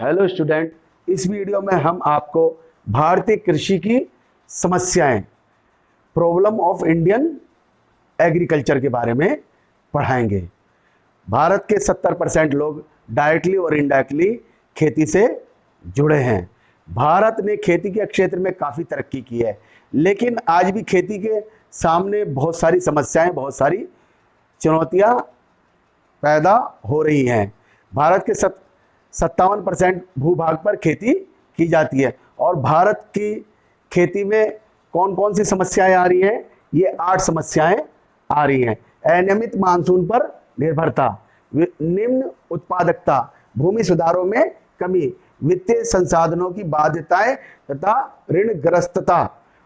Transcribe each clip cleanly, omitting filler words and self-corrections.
Hello student, इस video में हम आपको भारतीय कृषि की समस्याएं, प्रॉब्लम ऑफ इंडियन एग्रीकल्चर के बारे में पढ़ाएंगे। भारत के 70% लोग डायरेक्टली और इनडायरेक्टली खेती से जुड़े हैं। भारत ने खेती के क्षेत्र में काफ़ी तरक्की की है, लेकिन आज भी खेती के सामने बहुत सारी समस्याएं, बहुत सारी चुनौतियां पैदा हो रही हैं। भारत के 57% भूभाग पर खेती की जाती है और भारत की खेती में कौन कौन सी समस्याएं आ रही हैं? ये 8 समस्याएं आ रही हैं। अनियमित मानसून पर निर्भरता, निम्न उत्पादकता, भूमि सुधारों में कमी, वित्तीय संसाधनों की बाध्यताएं तथा ऋणग्रस्तता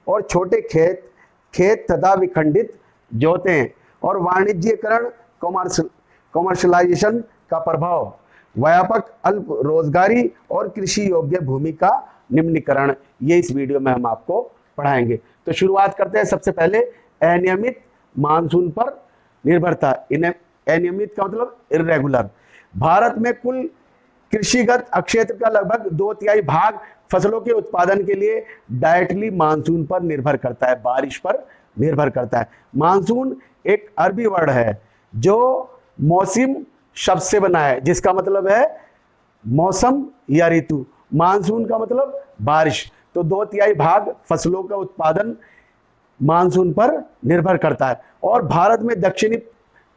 और छोटे खेत तथा विखंडित जोतें और वाणिज्यीकरण, कॉमर्शलाइजेशन का प्रभाव, व्यापक अल्प रोजगारी और कृषि योग्य भूमि का निम्नीकरण। ये इस वीडियो में हम आपको पढ़ाएंगे। तो शुरुआत करते हैं। सबसे पहले अनियमित मानसून पर निर्भरता। अनियमित का मतलब इर्रेगुलर। भारत में कुल कृषिगत क्षेत्र का लगभग 2/3 भाग फसलों के उत्पादन के लिए डायरेक्टली मानसून पर निर्भर करता है, बारिश पर निर्भर करता है। मानसून एक अरबी वर्ड है जो मौसम शब्द से बना है, जिसका मतलब है मौसम या ऋतु। मानसून का मतलब बारिश। तो 2/3 भाग फसलों का उत्पादन मानसून पर निर्भर करता है। और भारत में दक्षिणी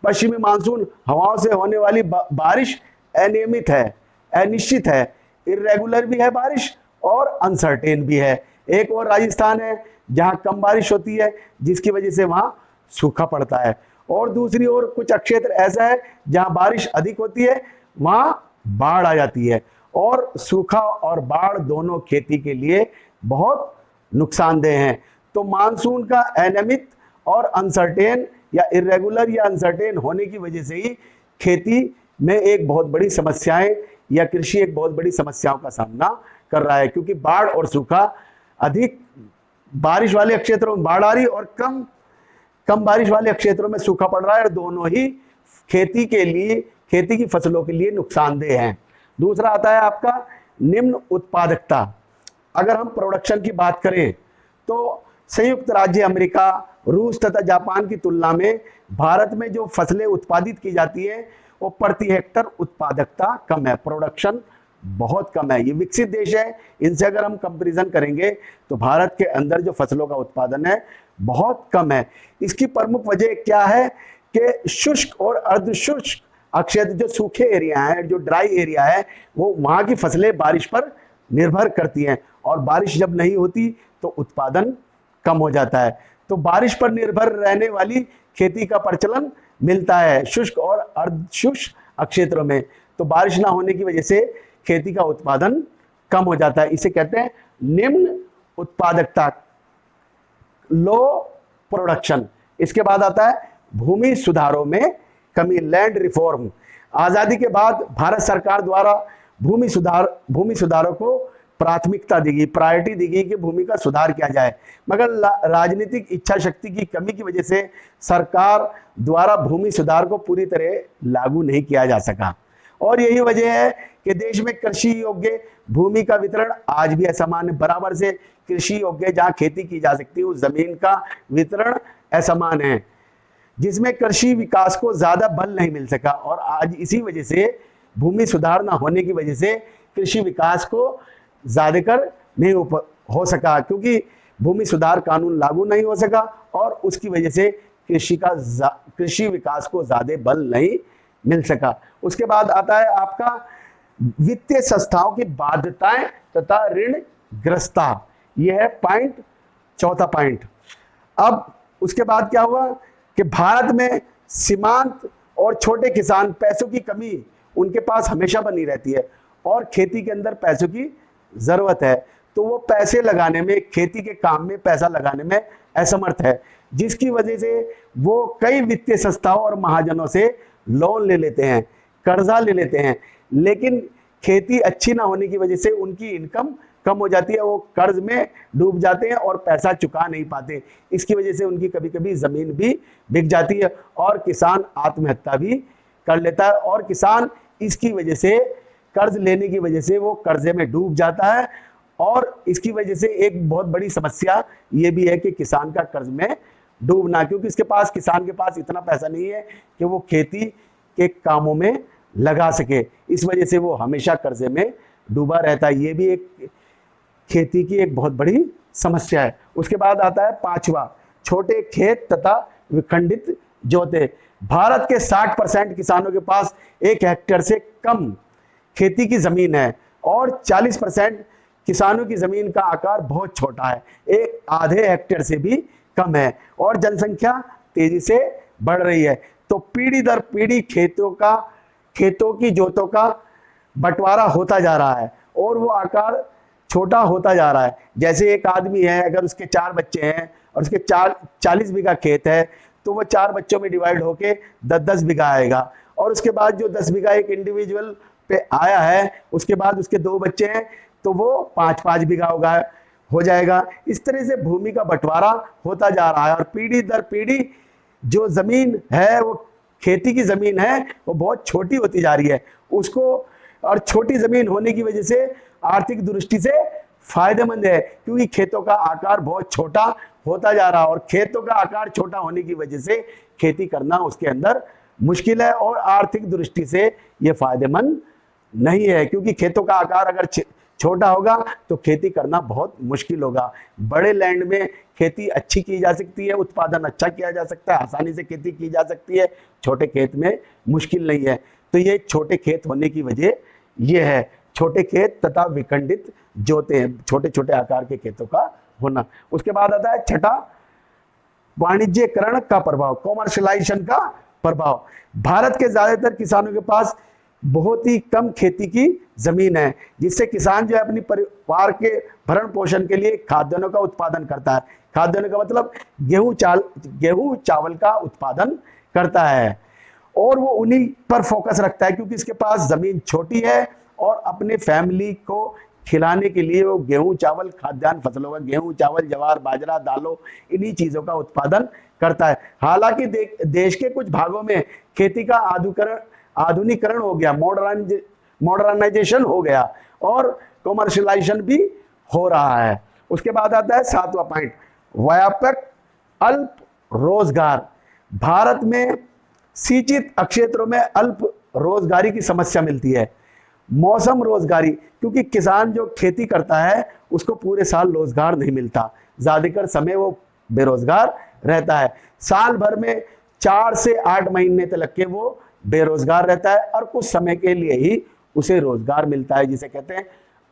पश्चिमी मानसून हवाओं से होने वाली बारिश अनियमित है, अनिश्चित है, इर्रेगुलर भी है बारिश और अनसर्टेन भी है। एक और राजस्थान है जहां कम बारिश होती है, जिसकी वजह से वहां सूखा पड़ता है। और दूसरी ओर कुछ क्षेत्र ऐसा है जहां बारिश अधिक होती है, वहां बाढ़ आ जाती है। और सूखा और बाढ़ दोनों खेती के लिए बहुत नुकसानदेह हैं। तो मानसून का अनियमित और अनसर्टेन या इर्रेगुलर या अनसर्टेन होने की वजह से ही खेती में एक बहुत बड़ी समस्याएं या कृषि एक बहुत बड़ी समस्याओं का सामना कर रहा है, क्योंकि बाढ़ और सूखा, अधिक बारिश वाले क्षेत्रों में बाढ़ आ रही और कम बारिश वाले क्षेत्रों में सूखा पड़ रहा है, और दोनों ही खेती की फसलों के लिए नुकसानदेह हैं। दूसरा आता है आपका निम्न उत्पादकता। अगर हम प्रोडक्शन की बात करें तो संयुक्त राज्य अमेरिका, रूस तथा जापान की तुलना में भारत में जो फसलें उत्पादित की जाती है वो प्रति हेक्टर उत्पादकता कम है, प्रोडक्शन बहुत कम है। ये विकसित देश है, इनसे अगर हम कंपैरिजन करेंगे तो भारत के अंदर जो फसलों का उत्पादन है बहुत कम है। इसकी प्रमुख वजह क्या है कि शुष्क और अर्धशुष्क क्षेत्र, जो सूखे एरिया है, जो ड्राई एरिया है, वो वहां की फसलें बारिश पर निर्भर करती हैं, और बारिश जब नहीं होती तो उत्पादन कम हो जाता है। तो बारिश पर निर्भर रहने वाली खेती का प्रचलन मिलता है शुष्क और अर्धशुष्क क्षेत्रों में। तो बारिश ना होने की वजह से खेती का उत्पादन कम हो जाता है। इसे कहते हैं निम्न उत्पादकता, लो प्रोडक्शन। इसके बाद आता है भूमि सुधारों में कमी, लैंड रिफॉर्म। आजादी के बाद भारत सरकार द्वारा भूमि सुधारों को प्राथमिकता दी गई, प्रायोरिटी दी गई कि भूमि का सुधार किया जाए, मगर राजनीतिक इच्छा शक्ति की कमी की वजह से सरकार द्वारा भूमि सुधार को पूरी तरह लागू नहीं किया जा सका। और यही वजह है कि देश में कृषि योग्य भूमि का वितरण आज भी असमान है। बराबर से कृषि योग्य जहां खेती की जा सकती है उस जमीन का वितरण असमान है, जिसमें कृषि विकास को ज्यादा बल नहीं मिल सका। और आज इसी वजह से, भूमि सुधार ना होने की वजह से, कृषि विकास को ज्यादा कर नहीं हो सका, क्योंकि भूमि सुधार कानून लागू नहीं हो सका और उसकी वजह से कृषि विकास को ज्यादा बल नहीं मिल सका। उसके बाद आता है आपका वित्तीय संस्थाओं की बाध्यताएं तथा ऋणग्रस्तता। यह है चौथा पॉइंट। अब उसके बाद क्या हुआ कि भारत में सीमांत और छोटे किसान, पैसों की कमी उनके पास हमेशा बनी रहती है और खेती के अंदर पैसों की जरूरत है, तो वो पैसे लगाने में, खेती के काम में पैसा लगाने में असमर्थ है, जिसकी वजह से वो कई वित्तीय संस्थाओं और महाजनों से लोन ले लेते हैं, कर्जा ले लेते हैं, लेकिन खेती अच्छी ना होने की वजह से उनकी इनकम कम हो जाती है, वो कर्ज में डूब जाते हैं और पैसा चुका नहीं पाते। इसकी वजह से उनकी कभी कभी जमीन भी बिक जाती है और किसान आत्महत्या भी कर लेता है, और किसान इसकी वजह से कर्ज लेने की वजह से वो कर्जे में डूब जाता है। और इसकी वजह से एक बहुत बड़ी समस्या ये भी है कि किसान का कर्ज में डूबना, क्योंकि किसान के पास इतना पैसा नहीं है कि वो खेती के कामों में लगा सके, इस वजह से वो हमेशा कर्जे में डूबा रहता है। ये भी एक खेती की एक बहुत बड़ी समस्या है। उसके बाद आता है पांचवा, छोटे खेत तथा विखंडित जोते। भारत के 60% किसानों के पास 1 हेक्टेयर से कम खेती की जमीन है और 40% किसानों की जमीन का आकार बहुत छोटा है, एक आधे हेक्टेयर से भी कम है, और जनसंख्या तेजी से बढ़ रही है। तो पीढ़ी दर पीढ़ी खेतों की जोतों का बंटवारा होता जा रहा है और वो आकार छोटा होता जा रहा है। जैसे एक आदमी है, अगर उसके 4 बच्चे हैं और उसके 40 बीघा खेत है, तो वो 4 बच्चों में डिवाइड होके 10-10 बीघा आएगा, और उसके बाद जो 10 बीघा एक इंडिविजुअल पे आया है, उसके बाद उसके 2 बच्चे हैं, तो वो 5-5 बीघा हो जाएगा। इस तरह से भूमि का बंटवारा होता जा रहा है और पीढ़ी दर पीढ़ी जो जमीन है, वो खेती की जमीन है, वो बहुत छोटी होती जा रही है उसको, और छोटी जमीन होने की वजह से आर्थिक दृष्टि से फायदेमंद है, क्योंकि खेतों का आकार बहुत छोटा होता जा रहा है, और खेतों का आकार छोटा होने की वजह से खेती करना उसके अंदर मुश्किल है, और आर्थिक दृष्टि से ये फायदेमंद नहीं है, क्योंकि खेतों का आकार अगर छोटा होगा तो खेती करना बहुत मुश्किल होगा। बड़े लैंड में खेती अच्छी की जा सकती है, उत्पादन अच्छा किया जा सकता है, आसानी से खेती की जा सकती है, छोटे खेत में मुश्किल नहीं है। तो ये छोटे खेत होने की वजह ये है, छोटे खेत तथा विखंडित जोते, छोटे छोटे आकार के खेतों का होना। उसके बाद आता है छठा, वाणिज्यकरण का प्रभाव, कॉमर्शलाइजेशन का प्रभाव। भारत के ज्यादातर किसानों के पास बहुत ही कम खेती की जमीन है, जिससे किसान जो है अपनी परिवार के भरण पोषण के लिए खाद्यान्नों का उत्पादन करता है। खाद्यान्नों का मतलब गेहूं चावल का उत्पादन करता है, और वो उन्हीं पर फोकस रखता है, क्योंकि इसके पास जमीन छोटी है और अपने फैमिली को खिलाने के लिए वो गेहूं चावल, खाद्यान्न फसलों का गेहूं चावल, ज्वार बाजरा दालों, इन्हीं चीजों का उत्पादन करता है। हालांकि देश के कुछ भागों में खेती का आधुनिकीकरण हो गया, मॉडर्नाइजेशन हो गया, और कॉमर्शलाइजेशन भी हो रहा है। उसके बाद आता है 7वां पॉइंट, व्यापक अल्प रोजगार। भारत में सिंचित क्षेत्रों में अल्प रोजगारी की समस्या मिलती है। मौसम रोजगारी, क्योंकि किसान जो खेती करता है उसको पूरे साल रोजगार नहीं मिलता, ज्यादातर समय वो बेरोजगार रहता है। साल भर में 4 से 8 महीने तक के वो बेरोजगार रहता है, और कुछ समय के लिए ही उसे रोजगार मिलता है, जिसे कहते हैं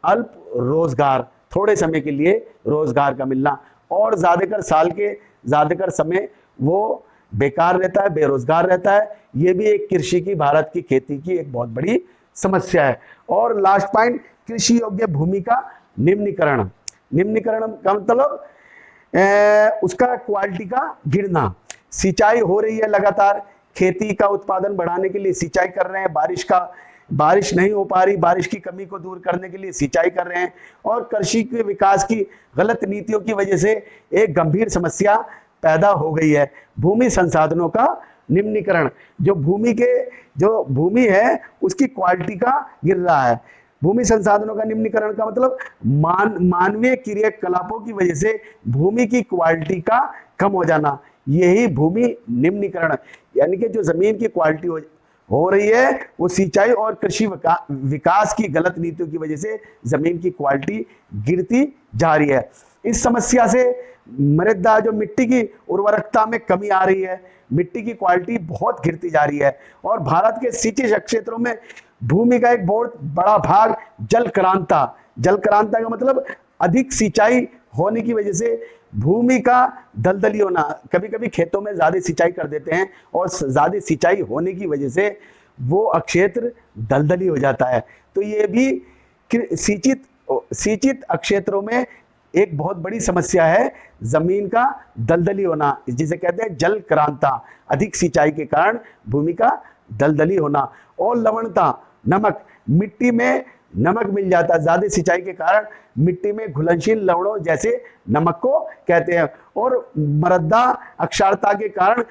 अल्प रोजगार, थोड़े समय के लिए रोजगार का मिलना, और ज्यादातर समय वो बेकार रहता है, बेरोजगार रहता है। ये भी एक कृषि की, भारत की खेती की एक बहुत बड़ी समस्या है। और लास्ट पॉइंट, कृषि योग्य भूमि का निम्नीकरण। निम्नीकरण का मतलब उसका क्वालिटी का गिरना। सिंचाई हो रही है लगातार, खेती का उत्पादन बढ़ाने के लिए सिंचाई कर रहे हैं, बारिश नहीं हो पा रही, बारिश की कमी को दूर करने के लिए सिंचाई कर रहे हैं, और कृषि के विकास की गलत नीतियों की वजह से एक गंभीर समस्या पैदा हो गई है, भूमि संसाधनों का निम्नीकरण। जो भूमि है उसकी क्वालिटी का गिर रहा है। भूमि संसाधनों का निम्नीकरण का मतलब मानवीय क्रियाकलापों की वजह से भूमि की क्वालिटी का कम हो जाना, यही भूमि निम्नीकरण, यानी कि जो जमीन की क्वालिटी हो रही है वो सिंचाई और कृषि विकास की गलत नीतियों की वजह से जमीन की क्वालिटी गिरती जा रही है। इस समस्या से मृदा, जो मिट्टी की उर्वरकता में कमी आ रही है, मिट्टी की क्वालिटी बहुत गिरती जा रही है, और भारत के सिंचित क्षेत्रों में भूमि का एक बहुत बड़ा भाग जलक्रांता का मतलब अधिक सिंचाई होने की वजह से भूमि का दलदली होना। कभी कभी खेतों में ज्यादा सिंचाई कर देते हैं, और ज्यादा सिंचाई होने की वजह से वो क्षेत्र दलदली हो जाता है। तो ये भी सिंचित क्षेत्रों में एक बहुत बड़ी समस्या है, जमीन का दलदली होना, जिसे कहते हैं जलक्रांता, अधिक सिंचाई के कारण भूमि का दलदली होना। और लवणता, नमक, मिट्टी में नमक मिल जाता है, ज्यादा सिंचाई के कारण मिट्टी में घुलनशील लवणों जैसे नमक को कहते हैं। और मृदा अक्षारता के कारण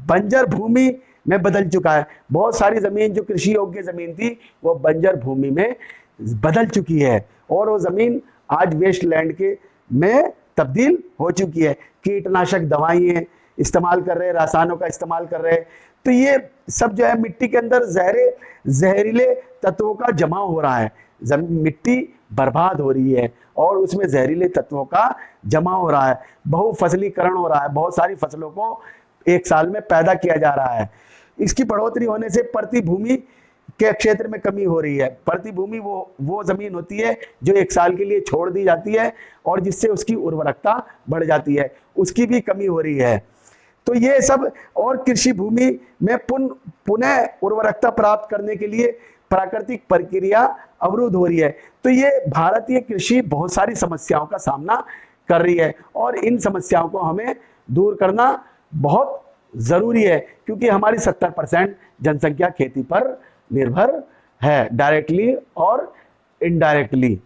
बंजर भूमि में बदल चुका है। बहुत सारी जमीन जो कृषि योग्य जमीन थी वो बंजर भूमि में बदल चुकी है और वो जमीन आज वेस्टलैंड के में तब्दील हो चुकी है। कीटनाशक दवाइयाँ इस्तेमाल कर रहे हैं, रसायनों का इस्तेमाल कर रहे हैं, तो ये सब जो है मिट्टी के अंदर जहरीले तत्वों का जमाव हो रहा है। मिट्टी बर्बाद हो रही है और उसमें जहरीले तत्वों का जमा हो रहा है। बहुफसलीकरण हो रहा है, बहुत सारी फसलों को एक साल में पैदा किया जा रहा है। इसकी बढ़ोतरी होने से प्रति भूमि के क्षेत्र में कमी हो रही है। प्रति भूमि वो जमीन होती है जो एक साल के लिए छोड़ दी जाती है और जिससे उसकी उर्वरकता बढ़ जाती है, उसकी भी कमी हो रही है। तो ये सब, और कृषि भूमि में पुनः उर्वरकता प्राप्त करने के लिए प्राकृतिक प्रक्रिया अवरुद्ध हो रही है। तो ये भारतीय कृषि बहुत सारी समस्याओं का सामना कर रही है और इन समस्याओं को हमें दूर करना बहुत जरूरी है, क्योंकि हमारी 70% जनसंख्या खेती पर निर्भर है, डायरेक्टली और इनडायरेक्टली।